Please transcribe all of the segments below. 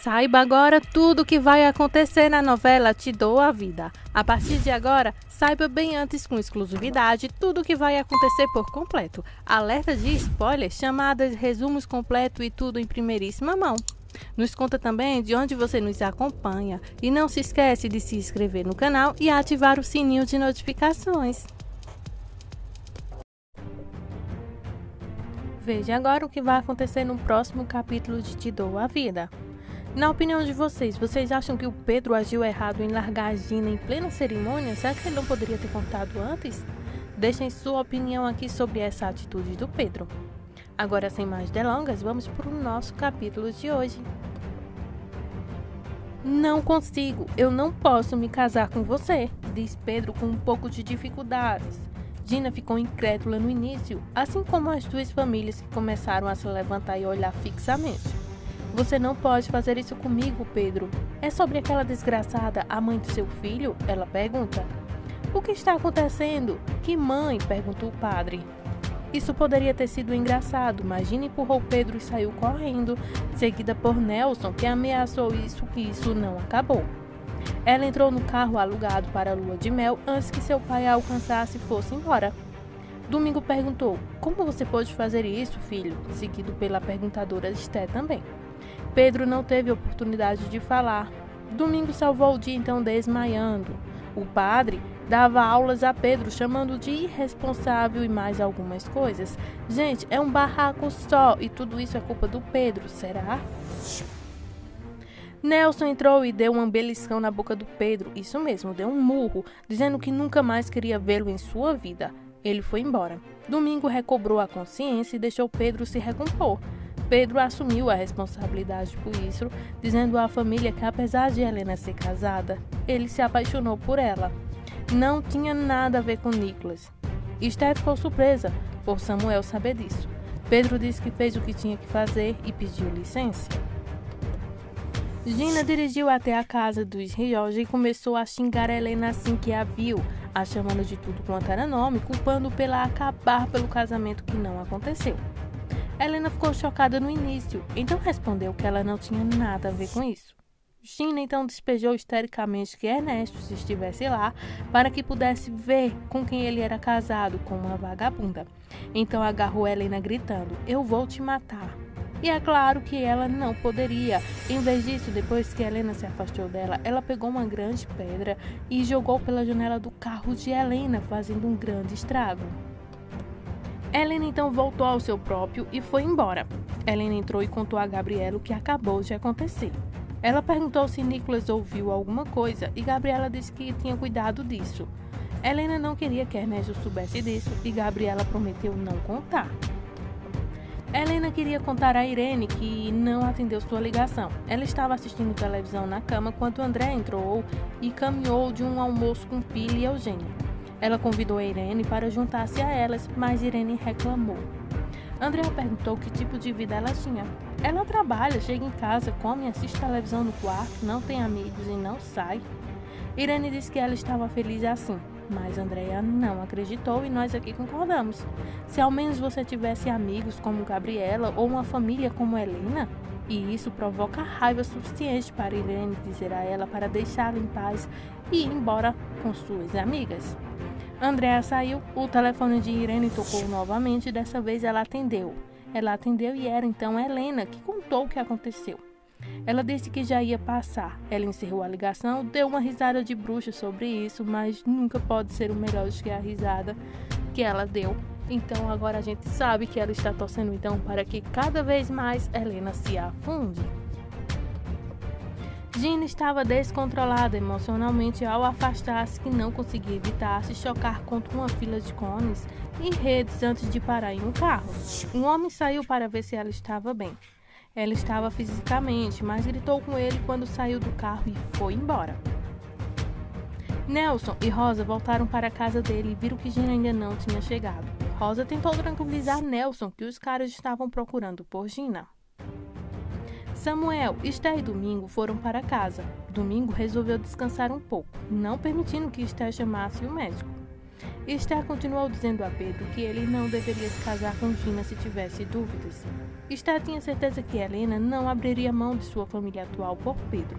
Saiba agora tudo o que vai acontecer na novela Te Dou a Vida. A partir de agora, saiba bem antes com exclusividade tudo o que vai acontecer por completo. Alerta de spoiler, chamadas, resumos completos e tudo em primeiríssima mão. Nos conta também de onde você nos acompanha e não se esquece de se inscrever no canal e ativar o sininho de notificações. Veja agora o que vai acontecer no próximo capítulo de Te Dou a Vida. Na opinião de vocês acham que o Pedro agiu errado em largar a Gina em plena cerimônia? Será que ele não poderia ter contado antes? Deixem sua opinião aqui sobre essa atitude do Pedro. Agora, sem mais delongas, vamos para o nosso capítulo de hoje. Não consigo, eu não posso me casar com você, diz Pedro com um pouco de dificuldades. Gina ficou incrédula no início, assim como as duas famílias que começaram a se levantar e olhar fixamente. Você não pode fazer isso comigo, Pedro. É sobre aquela desgraçada, a mãe do seu filho? Ela pergunta. O que está acontecendo? Que mãe? Perguntou o padre. Isso poderia ter sido engraçado, mas Gina empurrou Pedro e saiu correndo, seguida por Nelson, que ameaçou que isso não acabou. Ela entrou no carro alugado para a lua de mel antes que seu pai a alcançasse e fosse embora. Domingo perguntou, como você pode fazer isso, filho? Seguido pela perguntadora Esté também. Pedro não teve oportunidade de falar. Domingo salvou o dia então desmaiando. O padre dava aulas a Pedro, chamando de irresponsável e mais algumas coisas. Gente, é um barraco só e tudo isso é culpa do Pedro, será? Nelson entrou e deu um beliscão na boca do Pedro, isso mesmo, deu um murro, dizendo que nunca mais queria vê-lo em sua vida. Ele foi embora. Domingo recobrou a consciência e deixou Pedro se recompor. Pedro assumiu a responsabilidade por isso, dizendo à família que apesar de Helena ser casada, ele se apaixonou por ela. Não tinha nada a ver com Nicholas. Esté ficou surpresa por Samuel saber disso. Pedro disse que fez o que tinha que fazer e pediu licença. Gina dirigiu até a casa dos Rios e começou a xingar Helena assim que a viu, a chamando de tudo quanto era nome, culpando pela acabar pelo casamento que não aconteceu. Helena ficou chocada no início, então respondeu que ela não tinha nada a ver com isso. Gina então despejou histericamente que Ernesto, se estivesse lá, para que pudesse ver com quem ele era casado, com uma vagabunda. Então agarrou Helena gritando, eu vou te matar. E é claro que ela não poderia. Em vez disso, depois que Helena se afastou dela, ela pegou uma grande pedra e jogou pela janela do carro de Helena, fazendo um grande estrago. Helena então voltou ao seu próprio e foi embora. Helena entrou e contou a Gabriela o que acabou de acontecer. Ela perguntou se Nicholas ouviu alguma coisa e Gabriela disse que tinha cuidado disso. Helena não queria que Ernesto soubesse disso e Gabriela prometeu não contar. Helena queria contar a Irene que não atendeu sua ligação. Ela estava assistindo televisão na cama quando André entrou e caminhou de um almoço com Pili e Eugênia. Ela convidou a Irene para juntar-se a elas, mas Irene reclamou. André perguntou que tipo de vida ela tinha. Ela trabalha, chega em casa, come, assiste televisão no quarto, não tem amigos e não sai. Irene disse que ela estava feliz assim, mas Andréa não acreditou e nós aqui concordamos. Se ao menos você tivesse amigos como Gabriela ou uma família como Helena, e isso provoca raiva suficiente para Irene dizer a ela para deixá-la em paz e ir embora com suas amigas. Andréa saiu, o telefone de Irene tocou novamente e dessa vez ela atendeu. Ela atendeu e era então Helena que contou o que aconteceu. Ela disse que já ia passar. Ela encerrou a ligação, deu uma risada de bruxa sobre isso, mas nunca pode ser o melhor do que a risada que ela deu. Então agora a gente sabe que ela está torcendo então para que cada vez mais Helena se afunde. Gina estava descontrolada emocionalmente ao afastar-se que não conseguia evitar se chocar contra uma fila de cones e redes antes de parar em um carro. Um homem saiu para ver se ela estava bem. Ela estava fisicamente, mas gritou com ele quando saiu do carro e foi embora. Nelson e Rosa voltaram para a casa dele e viram que Gina ainda não tinha chegado. Rosa tentou tranquilizar Nelson que os caras estavam procurando por Gina. Samuel, Esté e Domingo foram para casa. Domingo resolveu descansar um pouco, não permitindo que Esté chamasse o médico. Esther continuou dizendo a Pedro que ele não deveria se casar com Gina se tivesse dúvidas. Esther tinha certeza que Helena não abriria mão de sua família atual por Pedro.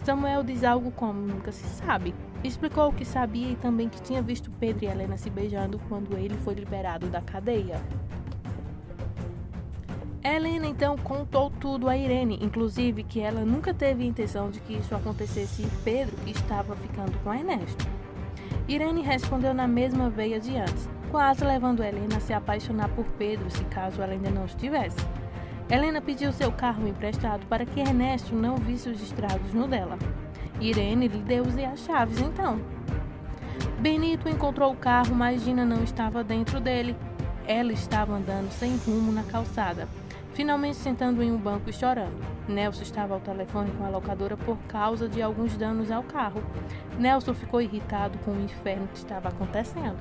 Samuel diz algo como nunca se sabe. Explicou o que sabia e também que tinha visto Pedro e Helena se beijando quando ele foi liberado da cadeia. Helena então contou tudo a Irene, inclusive que ela nunca teve intenção de que isso acontecesse e Pedro que estava ficando com Ernesto. Irene respondeu na mesma veia de antes, quase levando Helena a se apaixonar por Pedro se caso ela ainda não estivesse. Helena pediu seu carro emprestado para que Ernesto não visse os estragos no dela. Irene lhe deu as chaves então. Benito encontrou o carro, mas Gina não estava dentro dele. Ela estava andando sem rumo na calçada, finalmente sentando em um banco e chorando. Nelson estava ao telefone com a locadora por causa de alguns danos ao carro. Nelson ficou irritado com o inferno que estava acontecendo.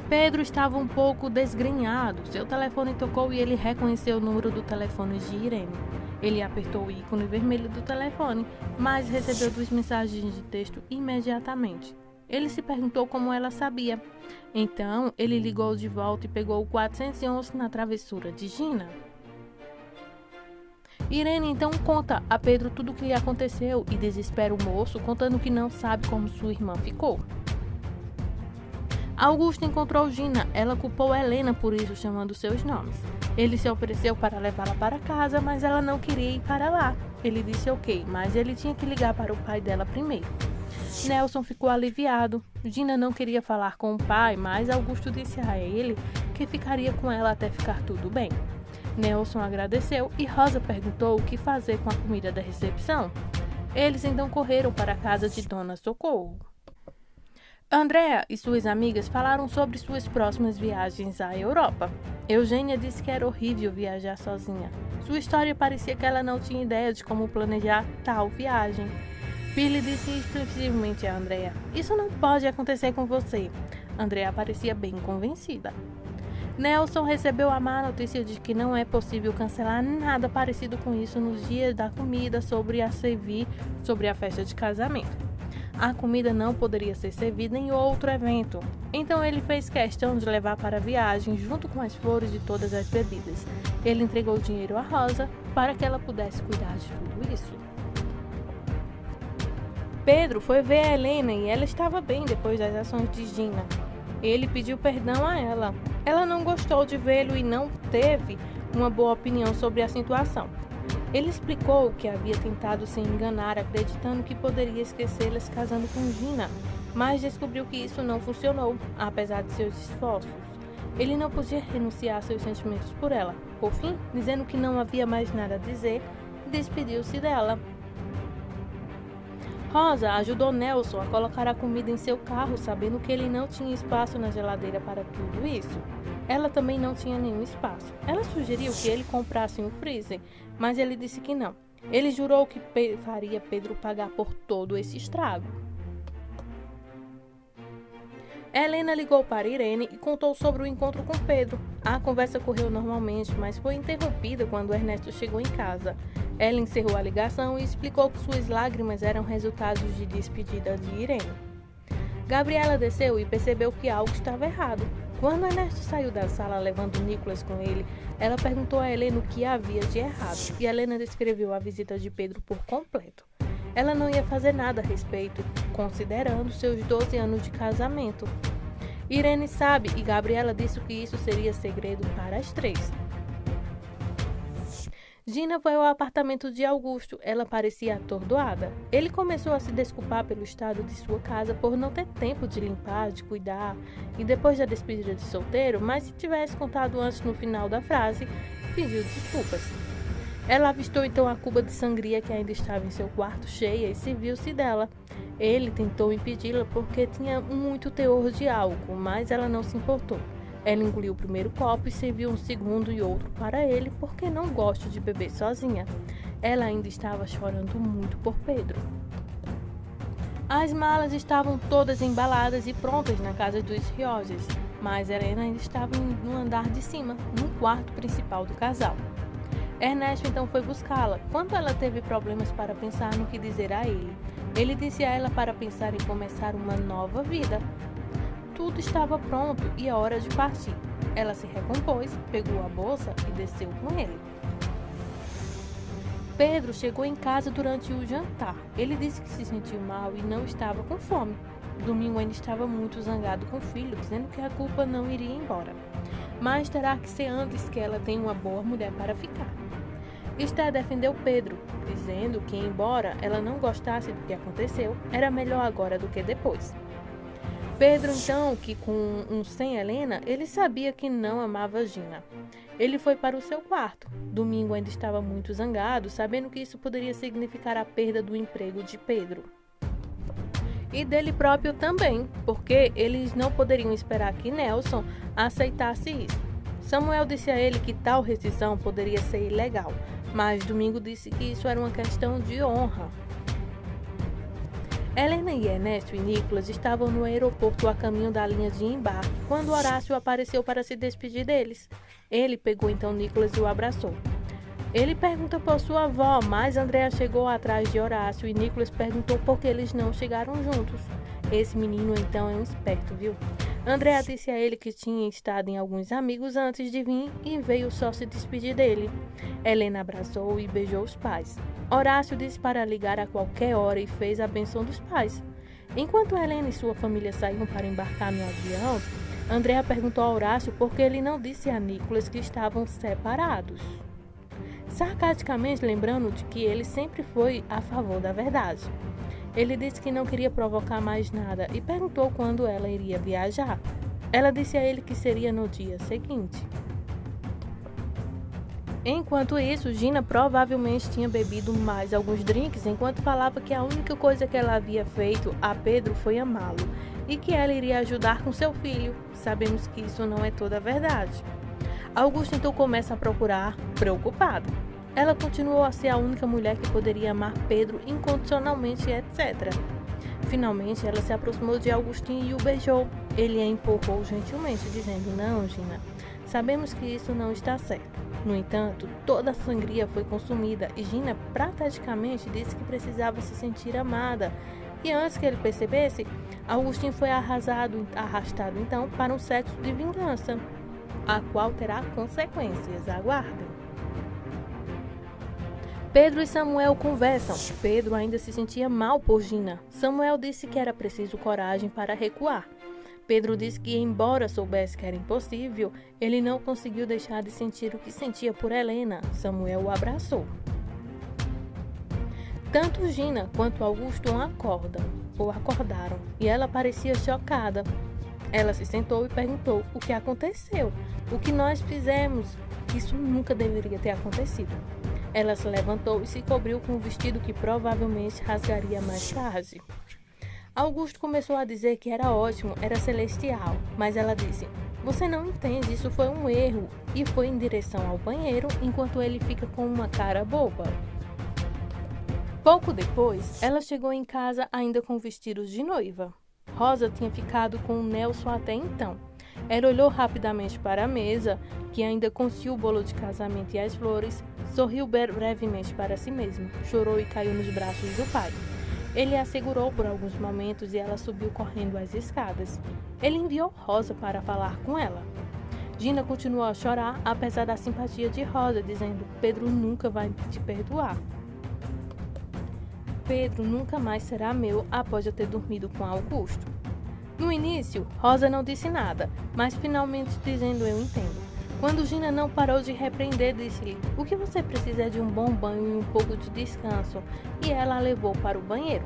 Pedro estava um pouco desgrenhado. Seu telefone tocou e ele reconheceu o número do telefone de Irene. Ele apertou o ícone vermelho do telefone, mas recebeu 2 mensagens de texto imediatamente. Ele se perguntou como ela sabia. Então, ele ligou de volta e pegou o 411 na travessura de Gina. Irene então conta a Pedro tudo o que lhe aconteceu e desespera o moço, contando que não sabe como sua irmã ficou. Augusto encontrou Gina. Ela culpou Helena por isso, chamando seus nomes. Ele se ofereceu para levá-la para casa, mas ela não queria ir para lá. Ele disse ok, mas ele tinha que ligar para o pai dela primeiro. Nelson ficou aliviado. Gina não queria falar com o pai, mas Augusto disse a ele que ficaria com ela até ficar tudo bem. Nelson agradeceu e Rosa perguntou o que fazer com a comida da recepção. Eles então correram para a casa de Dona Socorro. Andréa e suas amigas falaram sobre suas próximas viagens à Europa. Eugênia disse que era horrível viajar sozinha. Sua história parecia que ela não tinha ideia de como planejar tal viagem. Billy disse expressivamente a Andréa: "Isso não pode acontecer com você." Andréa parecia bem convencida. Nelson recebeu a má notícia de que não é possível cancelar nada parecido com isso nos dias da comida sobre a festa de casamento. A comida não poderia ser servida em outro evento. Então ele fez questão de levar para a viagem junto com as flores de todas as bebidas. Ele entregou o dinheiro a Rosa para que ela pudesse cuidar de tudo isso. Pedro foi ver a Helena e ela estava bem depois das ações de Gina. Ele pediu perdão a ela. Ela não gostou de vê-lo e não teve uma boa opinião sobre a situação. Ele explicou que havia tentado se enganar, acreditando que poderia esquecê-la se casando com Gina, mas descobriu que isso não funcionou, apesar de seus esforços. Ele não podia renunciar a seus sentimentos por ela. Por fim, dizendo que não havia mais nada a dizer, despediu-se dela. Rosa ajudou Nelson a colocar a comida em seu carro, sabendo que ele não tinha espaço na geladeira para tudo isso. Ela também não tinha nenhum espaço. Ela sugeriu que ele comprasse um freezer, mas ele disse que não. Ele jurou que faria Pedro pagar por todo esse estrago. Helena ligou para Irene e contou sobre o encontro com Pedro. A conversa correu normalmente, mas foi interrompida quando Ernesto chegou em casa. Ela encerrou a ligação e explicou que suas lágrimas eram resultados de despedida de Irene. Gabriela desceu e percebeu que algo estava errado. Quando Ernesto saiu da sala levando Nicholas com ele, ela perguntou a Helena o que havia de errado, e Helena descreveu a visita de Pedro por completo. Ela não ia fazer nada a respeito, considerando seus 12 anos de casamento. Irene sabe e Gabriela disse que isso seria segredo para as 3. Gina foi ao apartamento de Augusto. Ela parecia atordoada. Ele começou a se desculpar pelo estado de sua casa por não ter tempo de limpar, de cuidar, e depois da despedida de solteiro, mas se tivesse contado antes no final da frase, pediu desculpas. Ela avistou então a cuba de sangria que ainda estava em seu quarto cheia e serviu-se dela. Ele tentou impedi-la porque tinha muito teor de álcool, mas ela não se importou. Ela engoliu o primeiro copo e serviu um segundo e outro para ele, porque não gosta de beber sozinha. Ela ainda estava chorando muito por Pedro. As malas estavam todas embaladas e prontas na casa dos Rioses, mas Helena ainda estava no andar de cima, no quarto principal do casal. Ernesto então foi buscá-la. Quando ela teve problemas para pensar no que dizer a ele disse a ela para pensar em começar uma nova vida. Tudo estava pronto e é hora de partir. Ela se recompôs, pegou a bolsa e desceu com ele. Pedro chegou em casa durante o jantar. Ele disse que se sentiu mal e não estava com fome. Domingo ainda estava muito zangado com o filho, dizendo que a culpa não iria embora. Mas terá que ser antes que ela tenha uma boa mulher para ficar. Esther defendeu Pedro, dizendo que, embora ela não gostasse do que aconteceu, era melhor agora do que depois. Pedro, então, que com sem Helena, ele sabia que não amava Gina. Ele foi para o seu quarto. Domingo ainda estava muito zangado, sabendo que isso poderia significar a perda do emprego de Pedro. E dele próprio também, porque eles não poderiam esperar que Nelson aceitasse isso. Samuel disse a ele que tal rescisão poderia ser ilegal, mas Domingo disse que isso era uma questão de honra. Helena e Ernesto e Nicolas estavam no aeroporto a caminho da linha de embarque, quando Horácio apareceu para se despedir deles. Ele pegou então Nicolas e o abraçou. Ele pergunta por sua avó, mas Andréa chegou atrás de Horácio e Nicolas perguntou por que eles não chegaram juntos. Esse menino então é um esperto, viu? Andréa disse a ele que tinha estado em alguns amigos antes de vir e veio só se despedir dele. Helena abraçou e beijou os pais. Horácio disse para ligar a qualquer hora e fez a benção dos pais. Enquanto Helena e sua família saíam para embarcar no avião, Andréa perguntou a Horácio por que ele não disse a Nicolas que estavam separados. Sarcasticamente lembrando de que ele sempre foi a favor da verdade. Ele disse que não queria provocar mais nada e perguntou quando ela iria viajar. Ela disse a ele que seria no dia seguinte. Enquanto isso, Gina provavelmente tinha bebido mais alguns drinks enquanto falava que a única coisa que ela havia feito a Pedro foi amá-lo e que ela iria ajudar com seu filho. Sabemos que isso não é toda a verdade. Augusto então começa a procurar, preocupado. Ela continuou a ser a única mulher que poderia amar Pedro incondicionalmente, etc. Finalmente, ela se aproximou de Augustinho e o beijou. Ele a empurrou gentilmente, dizendo: "Não, Gina, sabemos que isso não está certo." No entanto, toda a sangria foi consumida e Gina praticamente disse que precisava se sentir amada. E antes que ele percebesse, Augustinho foi arrastado então para um sexo de vingança, a qual terá consequências. Aguardem. Pedro e Samuel conversam. Pedro ainda se sentia mal por Gina. Samuel disse que era preciso coragem para recuar. Pedro disse que, embora soubesse que era impossível, ele não conseguiu deixar de sentir o que sentia por Helena. Samuel o abraçou. Tanto Gina quanto Augusto acordaram, e ela parecia chocada. Ela se sentou e perguntou o que aconteceu, o que nós fizemos. Isso nunca deveria ter acontecido. Ela se levantou e se cobriu com um vestido que provavelmente rasgaria mais tarde. Augusto começou a dizer que era ótimo, era celestial, mas ela disse: "Você não entende, isso foi um erro", e foi em direção ao banheiro, enquanto ele fica com uma cara boba. Pouco depois, ela chegou em casa ainda com vestidos de noiva. Rosa tinha ficado com Nelson até então. Ela olhou rapidamente para a mesa, que ainda continha o bolo de casamento e as flores, sorriu brevemente para si mesma, chorou e caiu nos braços do pai. Ele a segurou por alguns momentos e ela subiu correndo as escadas. Ele enviou Rosa para falar com ela. Gina continuou a chorar, apesar da simpatia de Rosa, dizendo: "Pedro nunca vai te perdoar. Pedro nunca mais será meu após eu ter dormido com Augusto." No início, Rosa não disse nada, mas finalmente dizendo: "Eu entendo." Quando Gina não parou de repreender, disse-lhe: "O que você precisa é de um bom banho e um pouco de descanso." E ela a levou para o banheiro.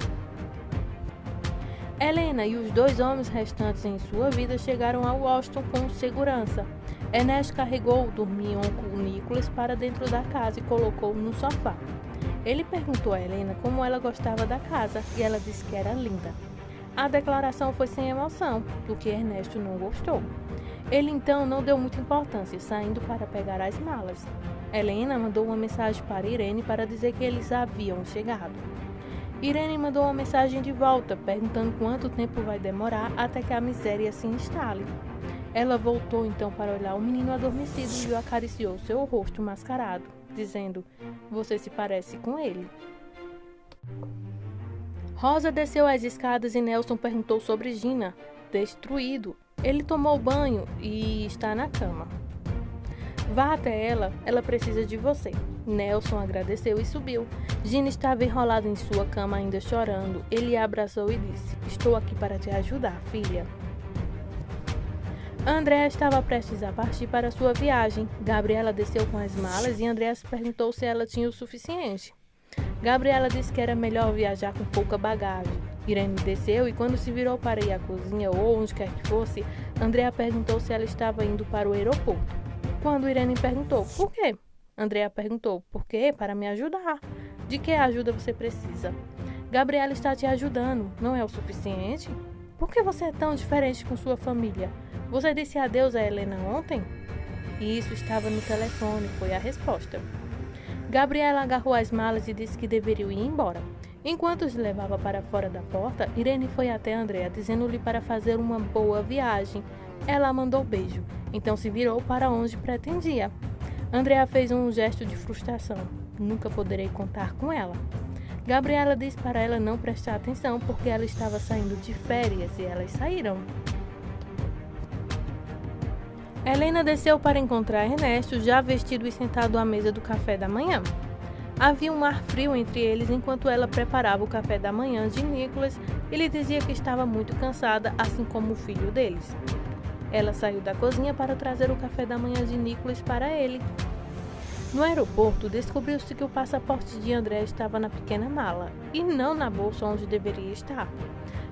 Helena e os 2 homens restantes em sua vida chegaram a Washington com segurança. Ernesto carregou o dormiam com Nicolas para dentro da casa e colocou-o no sofá. Ele perguntou a Helena como ela gostava da casa e ela disse que era linda. A declaração foi sem emoção, do que Ernesto não gostou. Ele então não deu muita importância, saindo para pegar as malas. Helena mandou uma mensagem para Irene para dizer que eles haviam chegado. Irene mandou uma mensagem de volta, perguntando quanto tempo vai demorar até que a miséria se instale. Ela voltou então para olhar o menino adormecido e o acariciou seu rosto mascarado. dizendo: "Você se parece com ele." Rosa desceu as escadas e Nelson perguntou sobre Gina. Destruído. Ele tomou banho e está na cama. Vá até ela, ela precisa de você. Nelson agradeceu e subiu. Gina estava enrolada em sua cama ainda chorando. Ele a abraçou e disse: "Estou aqui para te ajudar, filha." Andréa estava prestes a partir para sua viagem. Gabriela desceu com as malas e Andréa se perguntou se ela tinha o suficiente. Gabriela disse que era melhor viajar com pouca bagagem. Irene desceu e quando se virou para ir à cozinha ou onde quer que fosse, Andréa perguntou se ela estava indo para o aeroporto. Quando Irene perguntou: "Por quê?" Andréa perguntou: "Por quê? Para me ajudar." "De que ajuda você precisa?" "Gabriela está te ajudando. Não é o suficiente? Por que você é tão diferente com sua família? Você disse adeus a Helena ontem?" "E isso estava no telefone", foi a resposta. Gabriela agarrou as malas e disse que deveriam ir embora. Enquanto os levava para fora da porta, Irene foi até Andréa, dizendo-lhe para fazer uma boa viagem. Ela mandou beijo, então se virou para onde pretendia. Andréa fez um gesto de frustração. "Nunca poderei contar com ela." Gabriela disse para ela não prestar atenção porque ela estava saindo de férias e elas saíram. Helena desceu para encontrar Ernesto, já vestido e sentado à mesa do café da manhã. Havia um ar frio entre eles enquanto ela preparava o café da manhã de Nicholas e lhe dizia que estava muito cansada, assim como o filho deles. Ela saiu da cozinha para trazer o café da manhã de Nicholas para ele. No aeroporto, descobriu-se que o passaporte de André estava na pequena mala e não na bolsa onde deveria estar.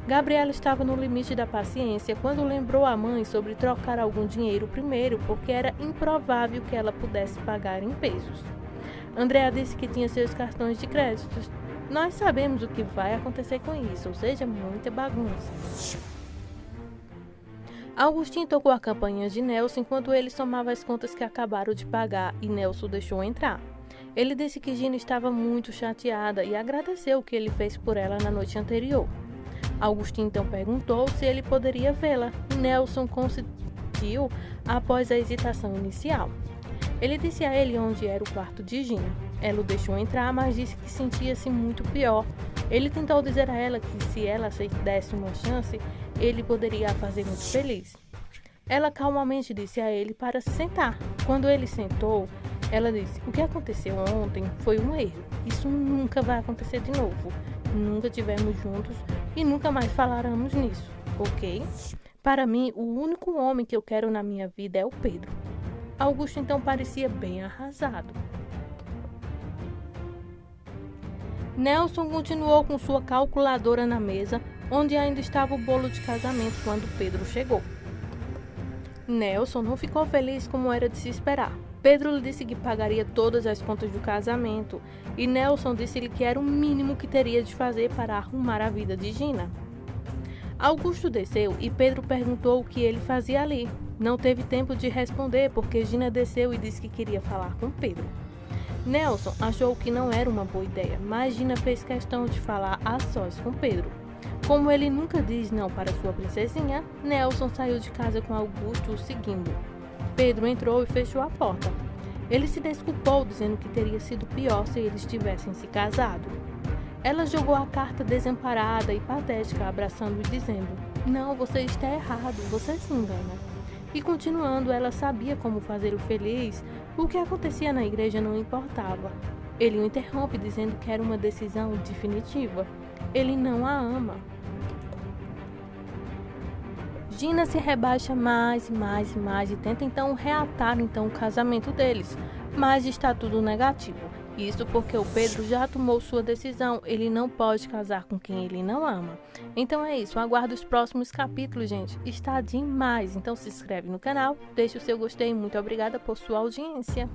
Gabriela estava no limite da paciência quando lembrou à mãe sobre trocar algum dinheiro primeiro, porque era improvável que ela pudesse pagar em pesos. Andréa disse que tinha seus cartões de crédito. "Nós sabemos o que vai acontecer com isso, ou seja, muita bagunça." Augustin tocou a campainha de Nelson enquanto ele somava as contas que acabaram de pagar e Nelson deixou entrar. Ele disse que Gina estava muito chateada e agradeceu o que ele fez por ela na noite anterior. Augustin então perguntou se ele poderia vê-la e Nelson consentiu após a hesitação inicial. Ele disse a ele onde era o quarto de Gina. Ela o deixou entrar, mas disse que sentia-se muito pior. Ele tentou dizer a ela que se ela desse uma chance, ele poderia a fazer muito feliz. Ela calmamente disse a ele para se sentar. Quando ele sentou, ela disse: "O que aconteceu ontem foi um erro. Isso nunca vai acontecer de novo. Nunca tivemos juntos e nunca mais falaremos nisso, ok? Para mim, o único homem que eu quero na minha vida é o Pedro." Augusto então parecia bem arrasado. Nelson continuou com sua calculadora na mesa, onde ainda estava o bolo de casamento quando Pedro chegou. Nelson não ficou feliz como era de se esperar. Pedro lhe disse que pagaria todas as contas do casamento e Nelson disse-lhe que era o mínimo que teria de fazer para arrumar a vida de Gina. Augusto desceu e Pedro perguntou o que ele fazia ali. Não teve tempo de responder porque Gina desceu e disse que queria falar com Pedro. Nelson achou que não era uma boa ideia, mas Gina fez questão de falar a sós com Pedro. Como ele nunca diz não para sua princesinha, Nelson saiu de casa com Augusto o seguindo. Pedro entrou e fechou a porta. Ele se desculpou, dizendo que teria sido pior se eles tivessem se casado. Ela jogou a carta desamparada e patética, abraçando e dizendo: "Não, você está errado, você se engana." E continuando, ela sabia como fazê-lo feliz. O que acontecia na igreja não importava. Ele o interrompe, dizendo que era uma decisão definitiva. Ele não a ama. Gina se rebaixa mais e tenta então reatar o casamento deles, mas está tudo negativo. Isso porque o Pedro já tomou sua decisão, ele não pode casar com quem ele não ama. Então é isso, aguardo os próximos capítulos, gente. Está demais, então se inscreve no canal, deixa o seu gostei, muito obrigada por sua audiência.